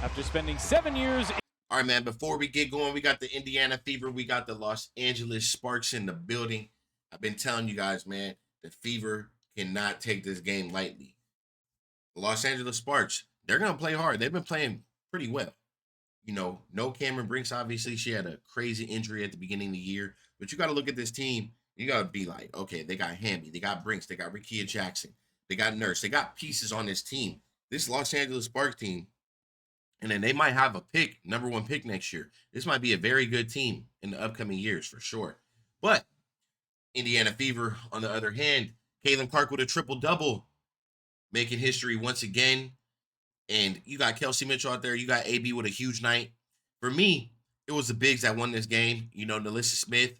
after spending 7 years. All right, man, before we get going, we got the Indiana Fever. We got the Los Angeles Sparks in the building. I've been telling you guys, man, the Fever cannot take this game lightly. The Los Angeles Sparks, they're going to play hard. They've been playing pretty well. You know, no Cameron Brinks, obviously. She had a crazy injury at the beginning of the year. But you got to look at this team. You got to be like, okay, they got Hamby, they got Brinks, they got Rickea Jackson, they got Nurse. They got pieces on this team. This Los Angeles Sparks team, and then they might have a pick, number 1 pick next year. This might be a very good team in the upcoming years for sure. But Indiana Fever, on the other hand, Caitlin Clark with a triple-double, making history once again. And you got Kelsey Mitchell out there. You got AB with a huge night. For me, it was the bigs that won this game. You know, Nalissa Smith,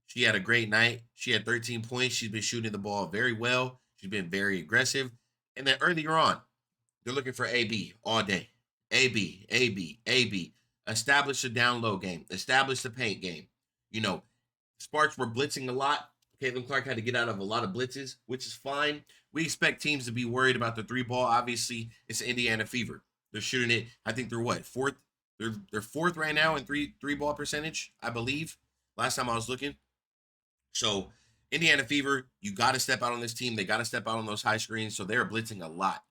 she had a great night. She had 13 points. She's been shooting the ball very well. She's been very aggressive. And then earlier on, they're looking for AB all day. AB, AB, AB. Establish the down low game. Establish the paint game. You know, Sparks were blitzing a lot. Caitlin Clark had to get out of a lot of blitzes, which is fine. We expect teams to be worried about the 3-ball. Obviously, it's Indiana Fever. They're shooting it. I think they're what? Fourth? They're fourth right now in three-ball percentage, I believe. Last time I was looking. So, Indiana Fever, you got to step out on this team. They got to step out on those high screens. So, they're blitzing a lot.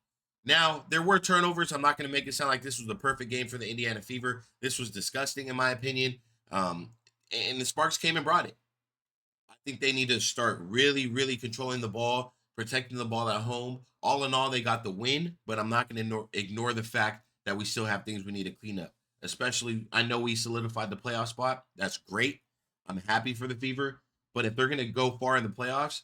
Now, there were turnovers. I'm not going to make it sound like this was the perfect game for the Indiana Fever. This was disgusting, in my opinion. And the Sparks came and brought it. I think they need to start really, really controlling the ball, protecting the ball at home. All in all, they got the win, but I'm not going to ignore the fact that we still have things we need to clean up. Especially, I know we solidified the playoff spot. That's great. I'm happy for the Fever. But if they're going to go far in the playoffs,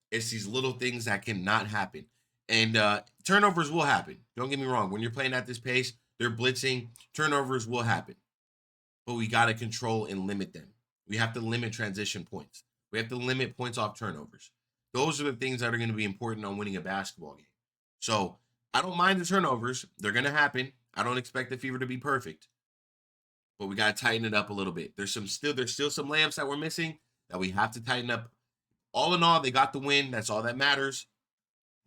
it's these little things that cannot happen. And turnovers will happen. Don't get me wrong. When you're playing at this pace, they're blitzing. Turnovers will happen. But we got to control and limit them. We have to limit transition points. We have to limit points off turnovers. Those are the things that are going to be important on winning a basketball game. So I don't mind the turnovers. They're going to happen. I don't expect the Fever to be perfect. But we got to tighten it up a little bit. There's still some layups that we're missing that we have to tighten up. All in all, they got the win. That's all that matters.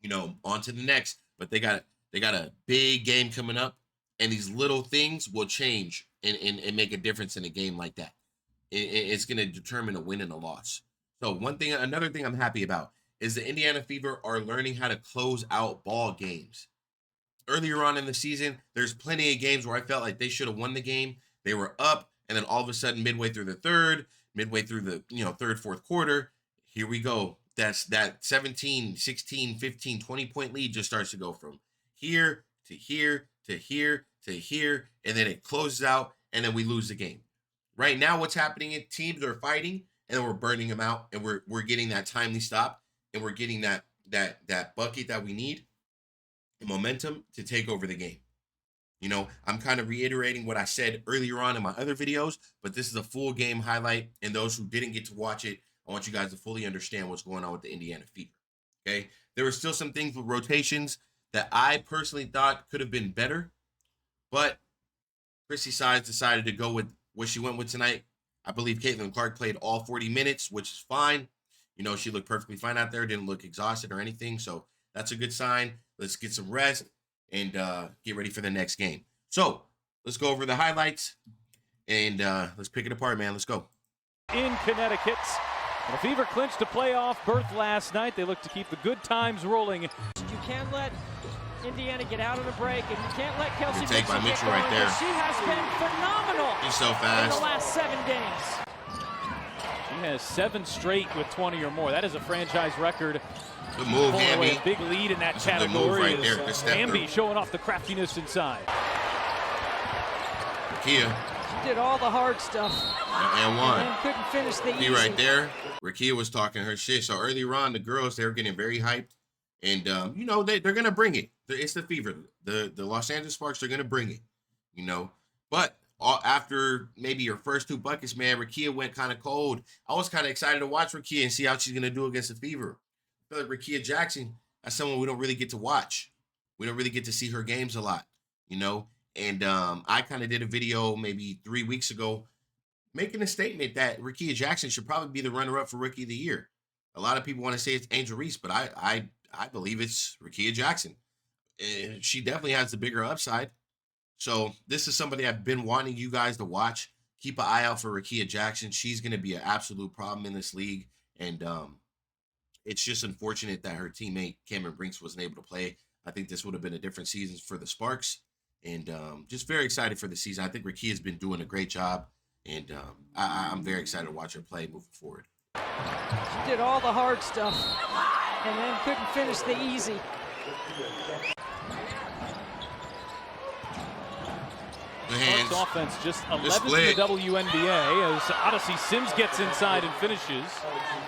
You know, on to the next. But they got a big game coming up. And these little things will change and make a difference in a game like that. It's going to determine a win and a loss. So another thing I'm happy about is the Indiana Fever are learning how to close out ball games. Earlier on in the season, there's plenty of games where I felt like they should have won the game. They were up, and then all of a sudden, midway through the third, fourth quarter, here we go. That's that 17, 16, 15, 20-point lead just starts to go from here to here to here to here, and then it closes out, and then we lose the game. Right now, what's happening is teams are fighting, and then we're burning them out, and we're getting that timely stop, and we're getting that bucket that we need, the momentum to take over the game. You know, I'm kind of reiterating what I said earlier on in my other videos, but this is a full game highlight, and those who didn't get to watch it, I want you guys to fully understand what's going on with the Indiana Fever. Okay, there were still some things with rotations that I personally thought could have been better, but Chrissy Sides decided to go with what she went with tonight. I believe Caitlin Clark played all 40 minutes, which is fine. You know, she looked perfectly fine out there, didn't look exhausted or anything. So that's a good sign. Let's get some rest and get ready for the next game. So let's go over the highlights and let's pick it apart, man. Let's go. In Connecticut, the Fever clinched a playoff berth last night. They look to keep the good times rolling. You can't let Indiana get out of the break, and you can't let Kelsey Good take by Mitchell right there. She has been phenomenal. She's so in fast. the last 7 games. She has 7 straight with 20 or more. That is a franchise record. Good move, Pulling away Hamby. a big lead in that That's a good category. move right there. Good step Hamby through. showing off the craftiness inside. Rickea. She did all the hard stuff. And one. And couldn't finish the See easy. right there, Rickea was talking her shit. So earlier on, the girls, they were getting very hyped. And, you know, they're going to bring it. It's the Fever. The Los Angeles Sparks, they're going to bring it, you know. But after maybe her first 2 buckets, man, Rickea went kind of cold. I was kind of excited to watch Rickea and see how she's going to do against the Fever. I feel like Rickea Jackson, that's someone we don't really get to watch. We don't really get to see her games a lot, you know. And I kind of did a video maybe 3 weeks ago making a statement that Rickea Jackson should probably be the runner-up for Rookie of the Year. A lot of people want to say it's Angel Reese, but I believe it's Rickea Jackson. She definitely has the bigger upside. So this is somebody I've been wanting you guys to watch. Keep an eye out for Rakia Jackson. She's going to be an absolute problem in this league. And it's just unfortunate that her teammate Cameron Brinks wasn't able to play. I think this would have been a different season for the Sparks. And just very excited for the season. I think Rakia's been doing a great job. And I'm very excited to watch her play moving forward. She did all the hard stuff and then couldn't finish the easy. Hands. Offense just 11th in the WNBA as Odyssey Sims gets inside and finishes.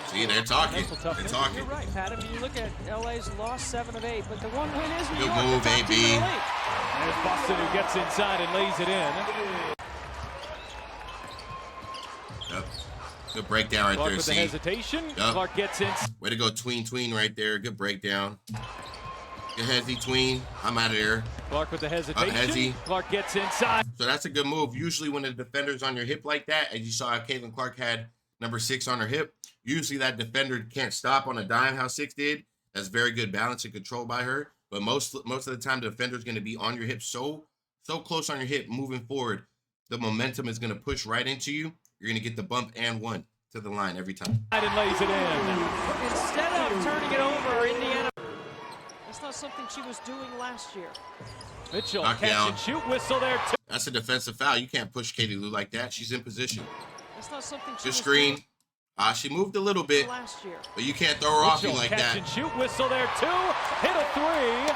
See, they're talking. They're talking. You're right, Pat. I mean, you look at LA's lost 7 of 8, but the one win is New Good York. move, AB. There's Boston who gets inside and lays it in. Yep. Good breakdown right Clark there, with the see. hesitation. Yep. Clark gets in. Way to go, tween right there. Good breakdown. Good hezzy, tween. I'm out of there. Clark with the hesitation. Hezzy. Clark gets inside. So that's a good move. Usually when the defender's on your hip like that, as you saw Caitlin Clark had number 6 on her hip, usually that defender can't stop on a dime how 6 did. That's very good balance and control by her. But most of the time, the defender's going to be on your hip so close on your hip moving forward. The momentum is going to push right into you. You're going to get the bump and 1 to the line every time. And lays it in. Instead of turning it over, Indiana. That's not something she was doing last year. Mitchell, Knock catch down. and shoot, whistle there too. That's a defensive foul. You can't push Katie Lou like that. She's in position. That's not something she Good was screen. doing She moved a little bit, last year. but you can't throw her off you Mitchell, like catch that. and shoot, whistle there too. Hit a 3.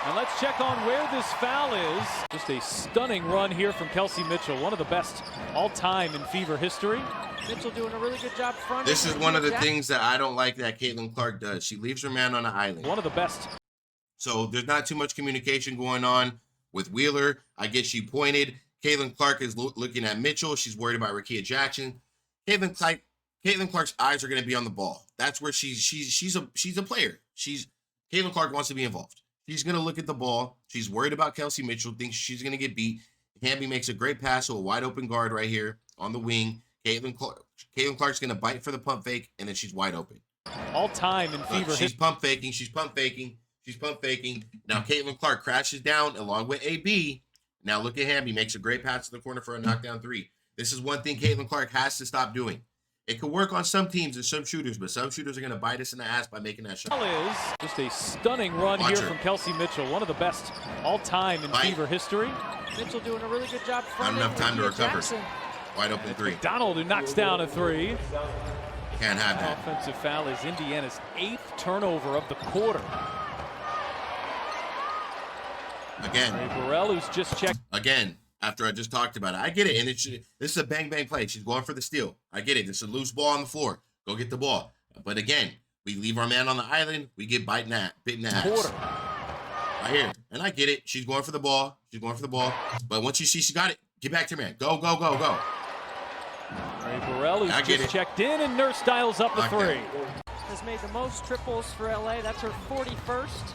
And let's check on where this foul is. Just a stunning run here from Kelsey Mitchell, one of the best all-time in Fever history. Mitchell doing a really good job fronting. This is one of the things that I don't like that Caitlin Clark does. She leaves her man on the island. One of the best. So there's not too much communication going on with Wheeler. I get she pointed. Caitlin Clark is looking at Mitchell. She's worried about Rakia Jackson. Caitlin Clark's eyes are going to be on the ball. That's where she's a player. Caitlin Clark wants to be involved. She's going to look at the ball. She's worried about Kelsey Mitchell, thinks she's going to get beat. Hamby makes a great pass to a wide open guard right here on the wing. Caitlin Clark's going to bite for the pump fake, and then she's wide open. All time in Fever She's history. pump faking. She's pump faking. She's pump faking. Now Caitlin Clark crashes down along with AB. Now look at Hamby. Makes a great pass to the corner for a knockdown 3. This is one thing Caitlin Clark has to stop doing. It could work on some teams and some shooters, but some shooters are going to bite us in the ass by making that shot. Is just a stunning run Watch here her. from Kelsey Mitchell, one of the best all-time in Bite. Fever history. Mitchell doing a really good job fronting. enough time to Rakia recover. Jackson. Wide open 3. Donald who knocks down a 3. Can't have that. Offensive foul is Indiana's 8th turnover of the quarter. Again. Ray Burrell, who's just checked. Again, after I just talked about it. I get it. And this is a bang-bang play. She's going for the steal. I get it. It's a loose ball on the floor. Go get the ball. But again, we leave our man on the island. We get bit in the ass. Quarter. Right here. And I get it. She's going for the ball. But once you see she got it, get back to your man. Go. Ray Burrell, who's I get just it. checked in, and Nurse dials up the Knock 3. down. Has made the most triples for LA. That's her 41st.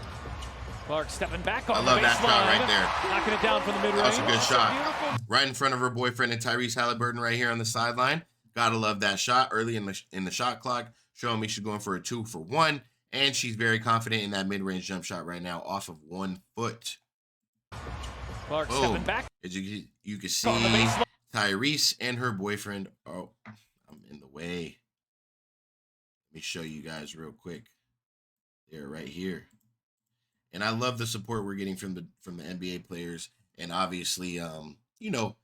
Clark stepping back on I the love baseline. that shot right there. Knocking it down from the mid-range. That's a good shot. Beautiful. Right in front of her boyfriend and Tyrese Halliburton right here on the sideline. Gotta love that shot early in the shot clock, showing me she's going for a 2 for 1. And she's very confident in that mid-range jump shot right now off of 1 foot. Clark Boom. stepping back. As you can see, On the baseline. Tyrese and her boyfriend. Oh, I'm in the way. Let me show you guys real quick. They're right here. And I love the support we're getting from the NBA players. And obviously, you know,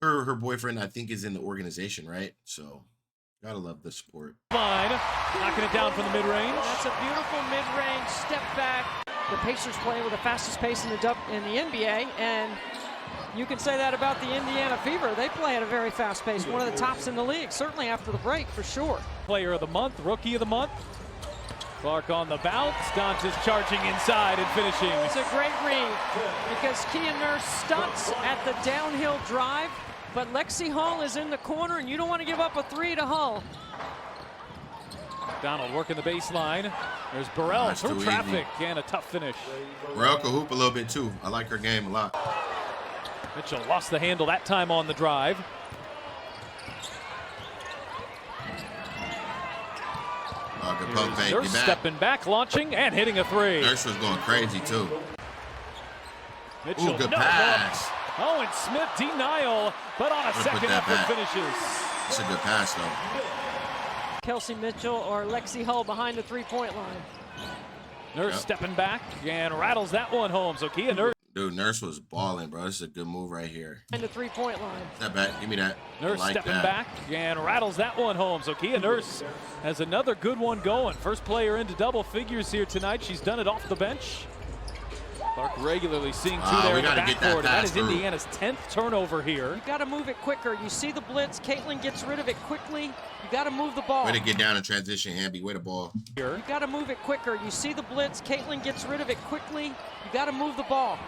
her boyfriend, I think, is in the organization, right? So gotta love the support. Line, knocking it down from the mid-range. That's a beautiful mid-range step back. The Pacers playing with the fastest pace in the NBA, and you can say that about the Indiana Fever. They play at a very fast pace, one of the tops in the league, certainly after the break for sure. Player of the month, rookie of the month. Clark on the bounce. Dantas charging inside and finishing. It's a great read because Kia Nurse stunts at the downhill drive, but Lexi Hall is in the corner, and you don't want to give up a 3 to Hull. Donald working the baseline. There's Burrell That's through too traffic and a tough finish. Burrell can hoop a little bit too. I like her game a lot. Mitchell lost the handle that time on the drive. Good pump fake. Nurse Get back. stepping back, launching, and hitting a 3. Nurse was going crazy too. Mitchell, Ooh, good no pass. look. Owen Smith denial, but on a second effort finishes. That's a good pass, though. Kelsey Mitchell or Lexi Hull behind the three-point line. Nurse stepping back and rattles that one home. So Kia Nurse. Dude, Nurse was balling, bro. This is a good move right here. And the three-point line. Step back. Give me that. Nurse like stepping that. back and rattles that one home. So Kia Nurse has another good one going. First player into double figures here tonight. She's done it off the bench. Clark regularly seeing two there in the backcourt. That is Indiana's 10th turnover here. You got to move it quicker. You see the blitz. Caitlin gets rid of it quickly. You got to move the ball. Way to get down in transition, Hamby. Way to ball. You got to move it quicker. You see the blitz. Caitlin gets rid of it quickly. You got to move the ball.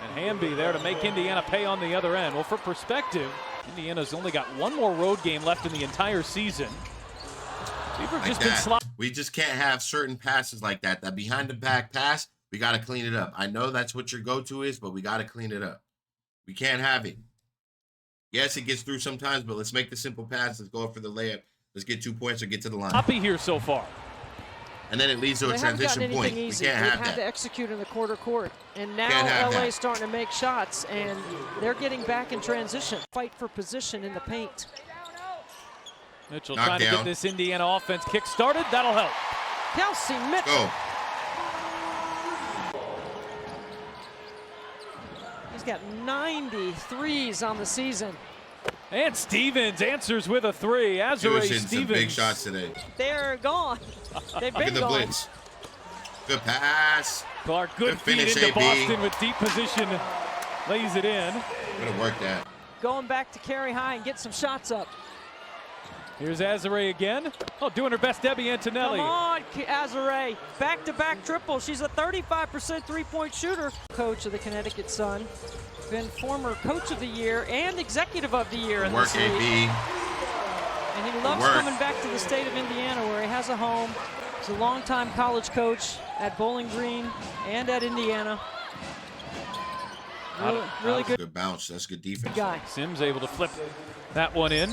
And Hamby there to make Indiana pay on the other end. Well, for perspective, Indiana's only got one more road game left in the entire season. We've just been sloppy. We just can't have certain passes like that. That behind the back pass, we got to clean it up. I know that's what your go-to is, but we got to clean it up. We can't have it. Yes, it gets through sometimes, but let's make the simple pass. Let's go for the layup. Let's get 2 points or get to the line. Sloppy here so far. And then it leads to a transition point. We can't have that. They've had to execute in the quarter court. And now LA is starting to make shots, and they're getting back in transition. Fight for position in the paint. Mitchell trying to get this Indiana offense kick-started. That'll help. Kelsey Mitchell. Go. He's got 93s on the season. And Stevens answers with a three. Azure Stevens. Some big shots today. They're gone. They've been Look at the blitz. Good pass. Clark, good feed finish, into AB. Boston with deep position. Lays it in. Gonna work that. Going back to carry high and get some shots up. Here's Azure again. Oh, doing her best, Debbie Antonelli. Come on, Azure. Back-to-back triple. She's a 35% three-point shooter. Coach of the Connecticut Sun. Been former Coach of the Year and Executive of the Year in this league. AB. And he loves coming back to the state of Indiana where he has a home. He's a longtime college coach at Bowling Green and at Indiana. Really good. Good bounce. That's good defense. Guy. Sims able to flip that one in.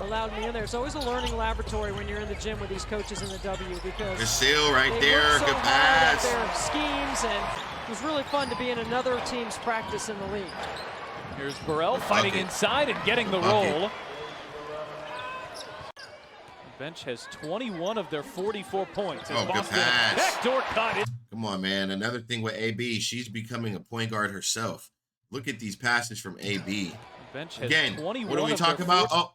Allowed me in there. It's always a learning laboratory when you're in the gym with these coaches in the W because good seal right there. So good pass. Their schemes, and it was really fun to be in another team's practice in the league. Here's Burrell fighting inside and getting the roll. The bench has 21 of their 44 points. Oh, Boston, good pass. backdoor cut. Come on, man. Another thing with AB, she's becoming a point guard herself. Look at these passes from AB. The bench has Again, 21 what are we of talking their about? Oh,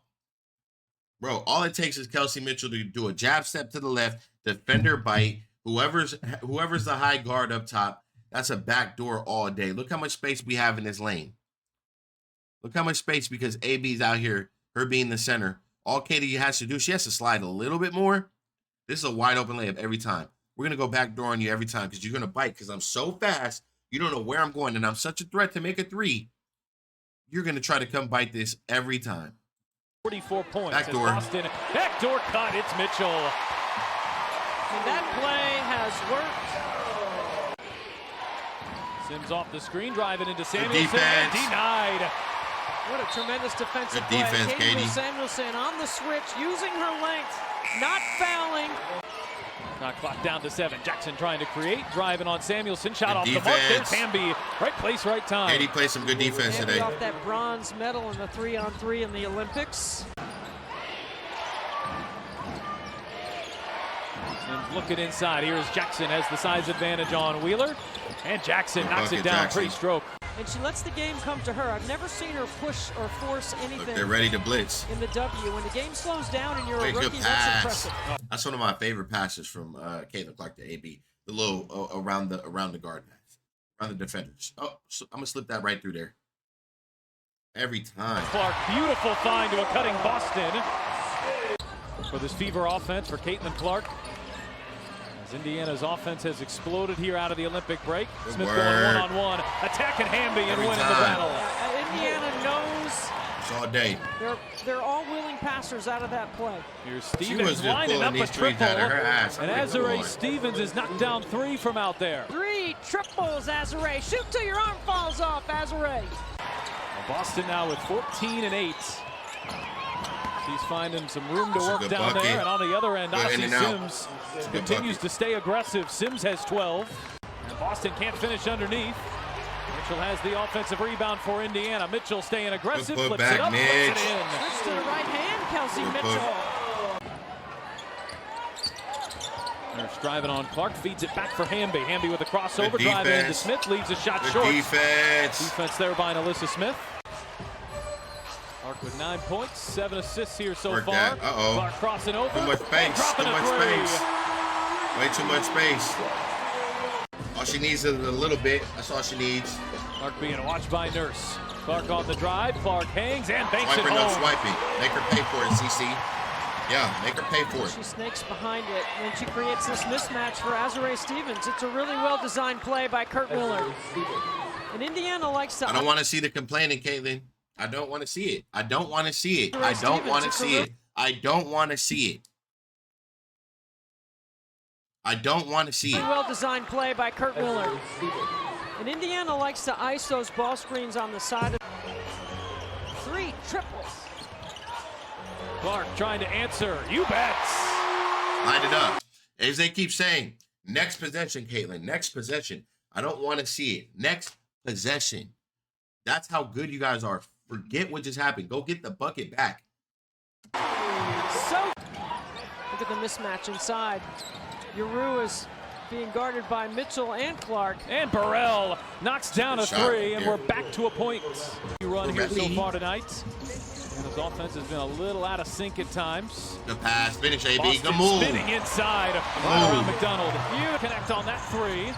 bro, all it takes is Kelsey Mitchell to do a jab step to the left, defender bite, whoever's the high guard up top, that's a backdoor all day. Look how much space we have in this lane. Look how much space because AB's out here, her being the center. All Katie has to do, she has to slide a little bit more. This is a wide open layup every time. We're going to go backdoor on you every time because you're going to bite because I'm so fast. You don't know where I'm going, and I'm such a threat to make a three. You're going to try to come bite this every time. 44 points. Backdoor. Boston, backdoor cut. It's Mitchell. And that play has worked. Sims off the screen, driving into Samuelson. defense. Denied. What a tremendous defensive Good defense, play. Katie. Samuelson on the switch, using her length, not fouling. Now clock down to 7. Jackson trying to create, driving on Samuelson. Shot off the mark. defense. There's Hamby. Right place, right time. Katie plays some good defense Hamby today. off that bronze medal in the 3-on-3 in the Olympics. Sims looking inside. Here's Jackson has the size advantage on Wheeler. And Jackson knocks it down. Jackson. Pretty stroke. And she lets the game come to her. I've never seen her push or force anything. Look, they're ready to blitz. In the W. When the game slows down and you're Wait, a good rookie, that's pass. impressive. That's one of my favorite passes from Caitlin Clark to AB. The little around the guard pass, around the defenders. Oh, so I'm gonna slip that right through there. Every time. Clark, beautiful find to a cutting Boston. For this Fever offense for Caitlin Clark. As Indiana's offense has exploded here out of the Olympic break. Good Smith work. going one-on-one, attacking Hamby and winning the battle. Indiana knows It's all day. they're all willing passers out of that play. Here's She was Stevens just lining pulling up a these threes triple. out of her ass. And Azure Stevens is knocked down 3 from out there. 3 triples, Azure. Shoot till your arm falls off, Azure. Boston now with 14 and 8. She's finding some room to work down bucket. there. And on the other end, Good Ozzie in and out. Sims continues to stay aggressive. Sims has 12. And Boston can't finish underneath. Mitchell has the offensive rebound for Indiana. Mitchell staying aggressive, Good flips putback, it up, puts Mitch. it in. Switch to the right hand, Kelsey Good Mitchell. Nurse driving on Clark, feeds it back for Hamby. Hamby with a crossover, Good driving into defense. Smith, leaves a shot Good short. defense. Defense there by Alyssa Smith. Clark with 9 points, 7 assists here so Work far. that. Uh-oh. Clark crossing over. Too much space. Dropping Too a much three. space. Way too much space. All she needs is a little bit. That's all she needs. Clark being watched by Nurse. Clark on the drive. Clark hangs and banks Swiper, it no home. swiping. Make her pay for it, CC. Yeah, make her pay for it. She snakes behind it, and she creates this mismatch for Azurá Stevens. It's a really well-designed play by Kurt Miller. And Indiana likes to... I don't want to see the complaining, Caitlin. I don't want to see it. I don't want to see it. I don't want to see it. I don't want to see it. I don't want to see it. Well-designed play by Kurt Miller. And Indiana likes to ice those ball screens on the side of 3 triples. Clark trying to answer. You bet. Line it up. As they keep saying, next possession, Caitlin. Next possession. I don't want to see it. Next possession. That's how good you guys are. Forget what just happened. Go get the bucket back. So, look at the mismatch inside. Yuru is being guarded by Mitchell and Clark. And Burrell knocks down a Good shot three, and there. we're back to a point. You run here so Burrell. far tonight. And his offense has been a little out of sync at times. Good pass. Finish, AB. Boston Good move. spinning inside right around McDonald. You connect on that three.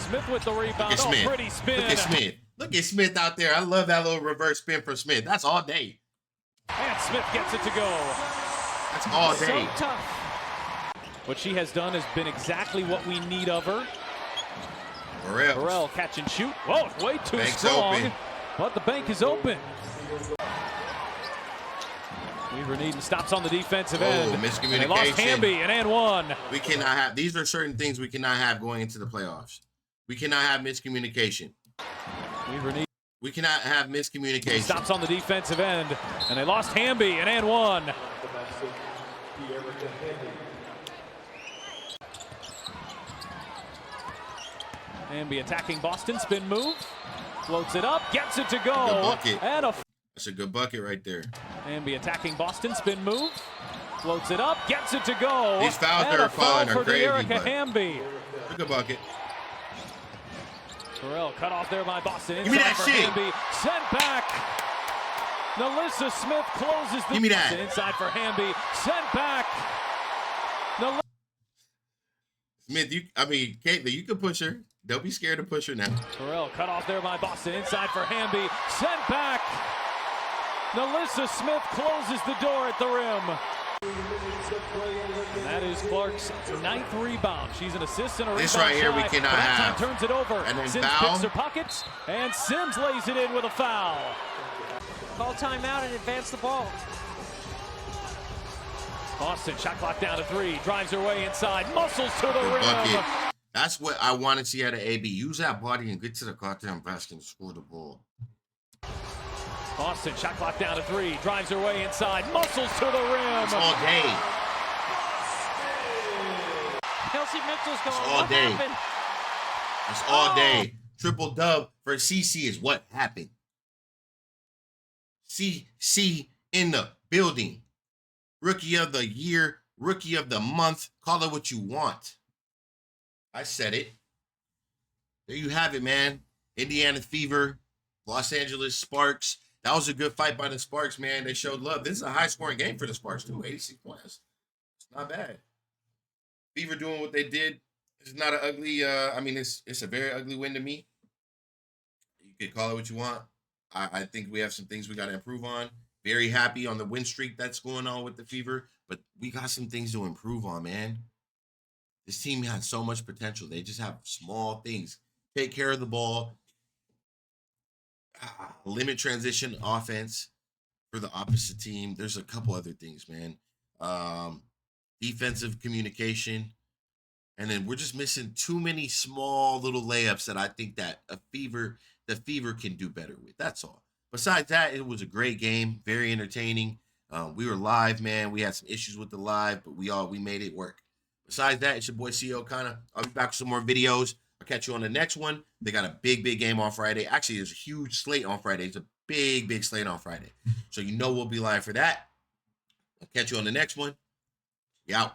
Smith with the rebound. Look at Oh, Smith. pretty spin. Look at Smith. Look at Smith out there. I love that little reverse spin from Smith. That's all day. And Smith gets it to go. That's all So day. tough. What she has done has been exactly what we need of her. Burrell catch and shoot. Whoa, way too Bank's strong. open. But the bank is open. Weaver Needham stops on the defensive end. Miscommunication. And they lost Hamby and one. We cannot have, these are certain things we cannot have going into the playoffs. We cannot have miscommunication. Weaver Needham We cannot have miscommunication. stops on the defensive end. And they lost Hamby and one. Hamby attacking Boston, spin move. Floats it up, gets it to go. Good bucket. And a That's a good bucket right there. Hamby attacking Boston, spin move. Floats it up, gets it to go. These fouls and they're a foul calling are for crazy, Erica but- Hamby. Look at bucket. Burrell cut off there by Boston. Give me Inside that for shit. Hamby. Sent back. Nalissa Smith closes the Give me that. Boston inside for Hamby. Sent back. Smith, Caitlin, you can push her. Don't be scared to push her now. Burrell cut off there by Boston. Inside for Hamby. Sent back. Nalissa Smith closes the door at the rim. And that is Clark's 9th rebound. She's an assist and a This rebound right here we shy. cannot But that time have. turns it over. And then Sims foul. picks her pockets, and Sims lays it in with a foul. Call timeout and advance the ball. Boston shot clock down to 3. Drives her way inside. Muscles to the rim. Bucket. That's what I want to see out of AB. Use that body and get to the goddamn basket and score the ball. Boston shot clock down to 3. Drives her way inside. Muscles to the rim. It's all day. Kelsey Mitchell's going, It's all what day. happened? It's all day. Triple dub for CC is what happened. CC in the building. Rookie of the year, rookie of the month. Call it what you want. I said it. There you have it, man. Indiana Fever, Los Angeles Sparks. That was a good fight by the Sparks, man. They showed love. This is a high-scoring game for the Sparks, too. 86 points. It's not bad. Fever doing what they did. It's not an ugly, it's a very ugly win to me. You could call it what you want. I think we have some things we got to improve on. Very happy on the win streak that's going on with the Fever, but we got some things to improve on, man. This team has so much potential. They just have small things. Take care of the ball. Limit transition offense for the opposite team. There's a couple other things, man. Defensive communication. And then we're just missing too many small little layups that I think that the Fever can do better with. That's all. Besides that, it was a great game. Very entertaining. We were live, man. We had some issues with the live, but we made it work. Besides that, it's your boy CEO KANA. I'll be back with some more videos. I'll catch you on the next one. They got a big game on Friday. Actually, there's a huge slate on Friday. It's a big slate on Friday. So you know we'll be live for that. I'll catch you on the next one. We out.